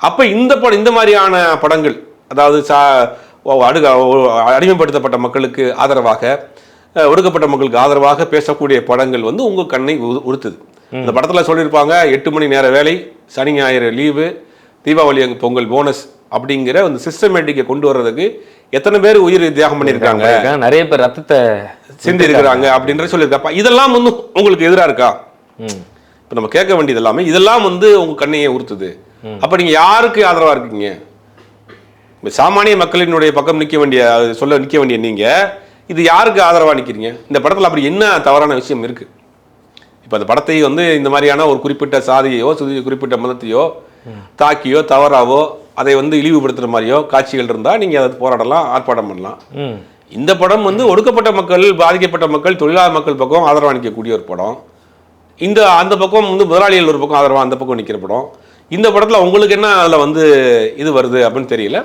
அப்போ இந்த மாதிரியான படங்கள், அதாவது அடிமைப்படுத்தப்பட்ட மக்களுக்கு ஆதரவாக, ஒடுக்கப்பட்ட மக்களுக்கு ஆதரவாக பேசக்கூடிய படங்கள் வந்து உங்கள் கண்ணை உறுத்துது. இந்த படத்தில் சொல்லியிருப்பாங்க 8 மணி நேர வேலை, சனி ஞாயிறு லீவு, தீபாவளி பொங்கல் போனஸ் அப்படிங்கிற அந்த சிஸ்டமேட்டிக்கை கொண்டு வர்றதுக்கு எத்தனை பேர் உயிர் தியாகம் பண்ணியிருக்காங்க, நிறைய பேர் ரத்தத்தை சிந்தி இருக்கிறாங்க அப்படின்ற சொல்லியிருக்காப்பா. இதெல்லாம் வந்து உங்களுக்கு எதிராக இருக்கா? இப்போ நம்ம கேட்க வேண்டியது எல்லாமே இதெல்லாம் வந்து உங்கள் கண்ணையை உறுத்துது. அப்போ நீங்கள் யாருக்கு ஆதரவாக இருக்கீங்க? சாமானிய மக்களினுடைய பக்கம் நிற்க வேண்டிய நீங்கள் இது யாருக்கு ஆதரவாக நிற்கிறீங்க? இந்த படத்தில் அப்படி என்ன தவறான விஷயம் இருக்குது? இப்போ அந்த படத்தை வந்து இந்த மாதிரியான ஒரு குறிப்பிட்ட சாதியோ குறிப்பிட்ட மதத்தையோ தாக்கியோ தவறாவோ அதை வந்து இழிவுபடுத்துகிற மாதிரியோ காட்சிகள் இருந்தால் நீங்கள் அதை போராடலாம், ஆர்ப்பாட்டம் பண்ணலாம். இந்த படம் வந்து ஒடுக்கப்பட்ட மக்கள், பாதிக்கப்பட்ட மக்கள், தொழிலாளர் மக்கள் பக்கம் ஆதரவாக நிற்கக்கூடிய ஒரு படம். அந்த பக்கம் வந்து முதலாளிகள் ஒரு பக்கம் ஆதரவாக அந்த பக்கம் நிற்கிற படம். இந்த படத்தில் உங்களுக்கு என்ன அதில் வந்து இது வருது அப்படின்னு தெரியல.